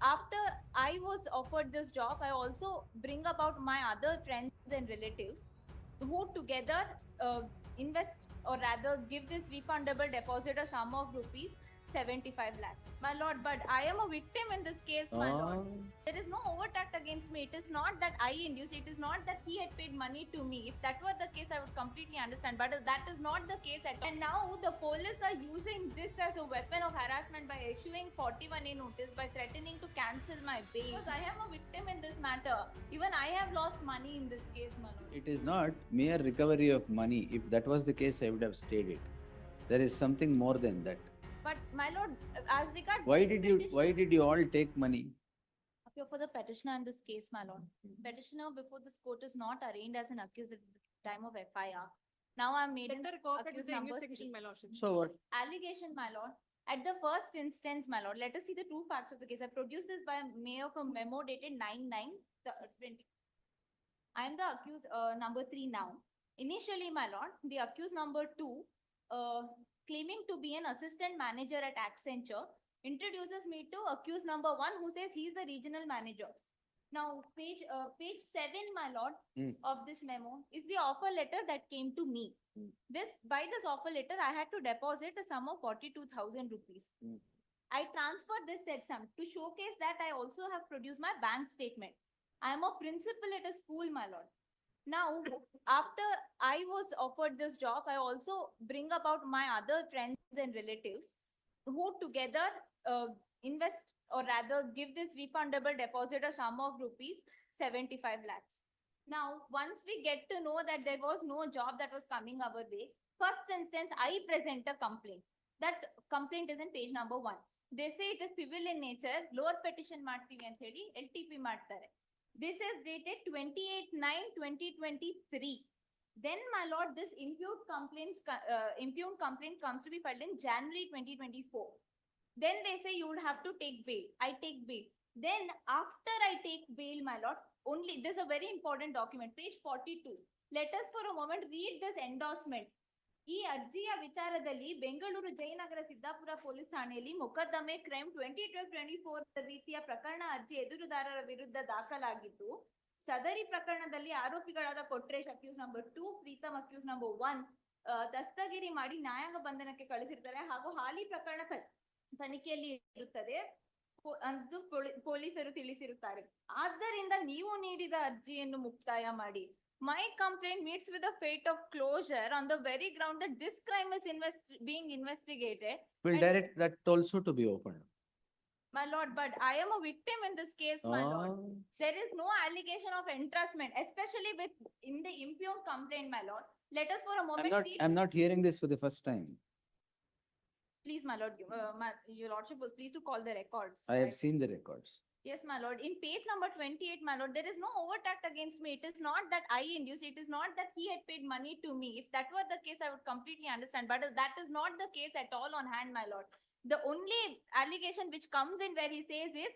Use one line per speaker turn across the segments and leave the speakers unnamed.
after I was offered this job, I also bring about my other friends and relatives who together invest or rather give this refundable deposit a sum of rupees 75 lakhs. My lord, but I am a victim in this case, my lord. There is no overt act against me. It is not that I induced. It is not that he had paid money to me. If that were the case, I would completely understand. But that is not the case at all. And now the police are using this as a weapon of harassment by issuing 41A notice, by threatening to cancel my bail. Because I am a victim in this matter. Even I have lost money in this case, my lord.
It is not mere recovery of money. If that was the case, I would have stayed it. There is something more than that.
But my lord, as regards
Why did you all take money?
appear for the petitioner in this case, my lord. Petitioner before this court is not arraigned as an accused at the time of FIR. Now I'm made an
Better cooperate with
accused
the
number
investigation,
3.
my lordship.
So what?
Allegation, my lord. At the first instance, my lord, let us see the true facts of the case. I produced this by way of a memo dated 9/9/20. I am the accused number 3 now. Initially, my lord, the accused number 2, claiming to be an assistant manager at Accenture, introduces me to accused number 1, who says he is the regional manager. Now, page 7, my lord, of this memo is the offer letter that came to me. By this offer letter, I had to deposit a sum of 42,000 rupees. I transferred this said sum to showcase that I also have produced my bank statement. I am a principal at a school, my lord. Now, after I was offered this job, I also bring about my other friends and relatives who together invest or rather give this refundable deposit a sum of rupees 75 lakhs. Now, once we get to know that there was no job that was coming our way, first instance, I present a complaint. That complaint is in page number 1. They say it is civil in nature, lower petition ಮಾಡ್ತೀವಿ ಅಂತ ಹೇಳಿ LTP ಮಾಡ್ತಾರೆ. This is dated 28/9/2023. Then, my lord, this impugned complaint comes to be filed in January 2024. Then they say you would have to take bail. I take bail. Then, after I take bail, my lord, only this is a very important document, page 42. Let us for a moment read this endorsement. ಈ ಅರ್ಜಿಯ ವಿಚಾರದಲ್ಲಿ Bengaluru Jayanagar Siddapura police ಠಾಣೆಯಲ್ಲಿ ಮೊಕದ್ದಮೆ crime 2012-24 ರೀತಿಯ ಪ್ರಕರಣ ಅರ್ಜಿ ಎದುರುದಾರರ ವಿರುದ್ಧ ದಾಖಲಾಗಿದ್ದು, ಸದರಿ ಪ್ರಕರಣದಲ್ಲಿ ಆರೋಪಿಗಳಾದ Kotresh accused number 2, Preetham accused number 1 ದಸ್ತಗಿರಿ ಮಾಡಿ ನ್ಯಾಯಾಂಗ ಬಂಧನಕ್ಕೆ ಕಳಿಸಿರ್ತಾರೆ ಹಾಗೂ ಹಾಲಿ ಪ್ರಕರಣ ತನಿಖೆಯಲ್ಲಿ ಇರುತ್ತದೆ ಎಂದು ಪೊಲೀಸರು ತಿಳಿಸಿರುತ್ತಾರೆ. ಆದ್ದರಿಂದ ನೀವು ನೀಡಿದ ಅರ್ಜಿಯನ್ನು ಮುಕ್ತಾಯ ಮಾಡಿ. My complaint meets with the fate of closure on the very ground that this crime is being investigated.
We'll direct that also to be opened.
My lord, but I am a victim in this case, my lord. There is no allegation of entrustment, especially in the impugned complaint, my lord. Let us for a moment
I'm not hearing this for the first time.
Please, my lord, your lordship was pleased to call the records.
I have seen the records.
Yes, my lord. In page number 28, my lord, there is no overt act against me. It is not that I induced. It is not that he had paid money to me. If that were the case, I would completely understand. But that is not the case at all on hand, my lord. The only allegation which comes in where he says is,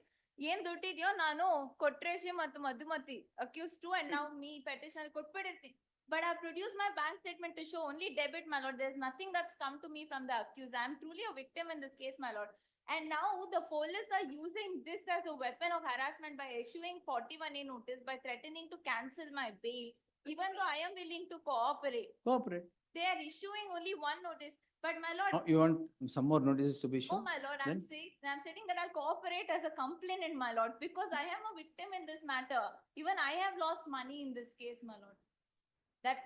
ಏನ್ ದುಡ್ಡಿದ್ಯೋ ನಾನು ಕೊಟ್ರೇಶಿ ಮತ್ತು Madhumati accused 2 and now me petitioner ಕೊಟ್ಬಿಡಿರ್ತೀನಿ. But I produced my bank statement to show only debit, my lord. There's nothing that's come to me from the accused. I am truly a victim in this case, my lord. And now the police are using this as a weapon of harassment by issuing 41A notice, by threatening to cancel my bail, even though I am willing to cooperate.
Cooperate.
They are issuing only one notice. But my lord,
You want some more notices to be
oh
issued?
my lord, I'm saying that I'll cooperate as a complainant, my lord, because I am a victim in this matter. Even I have lost money in this case, my lord. That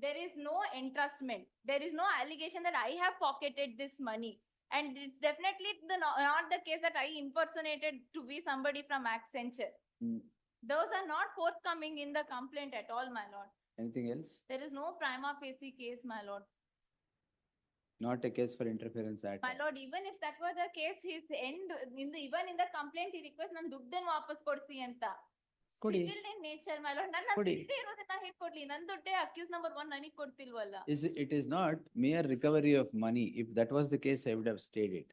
there is no entrustment. There is no allegation that I have pocketed this money. And it's definitely not the case that I impersonated to be somebody from Accenture. Those are not forthcoming in the complaint at all, my lord.
Anything else?
There is no prima facie case, my lord.
Not a case for interference at
My
all.
lord, even if that were the case, even in the complaint, he requests nan ದುಡ್ಡನ್ನು ವಾಪಸ್ ಕೊಡ್ಸಿ ಅಂತ.
ಕೊಡಿ.
Civil in nature, my lord. ನನ್ನ
ಕೊಡಿ.
ಇಲ್ಲದೆ ಇರೋದನ್ನ ಹೇಗೆ ಕೊಡ್ಲಿ? ನನ್ನ ದುಡ್ಡೇ accused number 1 ನನಗೆ ಕೊಡ್ತಿಲ್ವಲ್ಲ.
It is not mere recovery of money. If that was the case, I would have stayed it.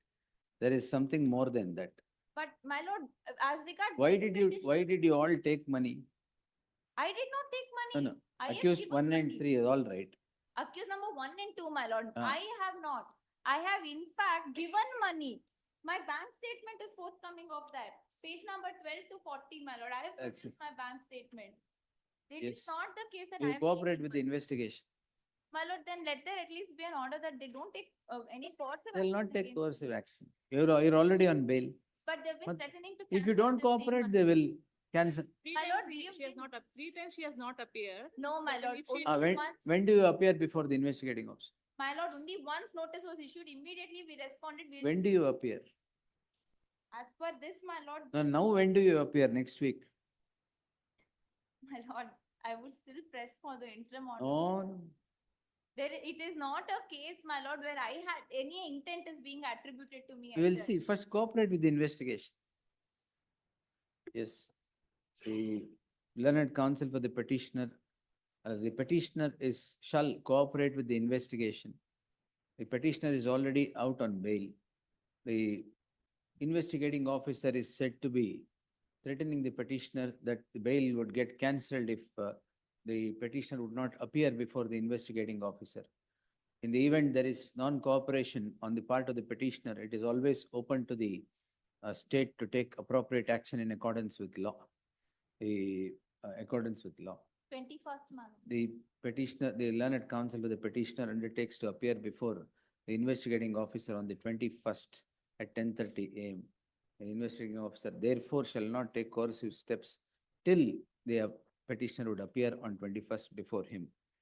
There is something more than that.
But my lord, as regards
Why did you all take money?
I did not take money.
No.
I have
Accused
given
1 and
money.
3 is all right.
Accused number 1 and 2, my lord.
Ah.
I have not. I have in fact given money. My bank statement is forthcoming of that. Page number 12 to 40, my lord. I have
That's
produced my bank statement. It
Yes.
is not the case that I
You
am.
cooperate
taking
with the
money.
investigation.
My lord, then let there at least be an order that they don't take any coercive.
They'll not
action
take
against
coercive
me.
action. You're already on bail.
But they've been
But
threatening to.
If you
cancel
don't
the same
cooperate,
month.
they will cancel.
My lord, we have been-
3 times she has not appeared.
No, my
But
lord,
if she-
only
When,
once.
when do you appear before the investigating officer?
My lord, only once notice was issued. Immediately we responded. We
When do you appear?
As per this, my lord.
No,
this-
now when do you appear? Next week?
My lord, I would still press for the interim order.
No,
It is not a case, my lord, where I had any intent is being attributed to me.
we will
either.
see. First cooperate with the investigation. Yes. The learned counsel for the petitioner shall cooperate with the investigation. The petitioner is already out on bail. The investigating officer is said to be threatening the petitioner that the bail would get cancelled if the petitioner would not appear before the investigating officer. In the event there is non-cooperation on the part of the petitioner, it is always open to the state to take appropriate action in accordance with law. Accordance with law.
21st month.
The petitioner, the learned counsel to the petitioner undertakes to appear before the investigating officer on the 21st at 10:30 AM. The investigating officer therefore shall not take coercive steps till the petitioner would appear on 21st before him.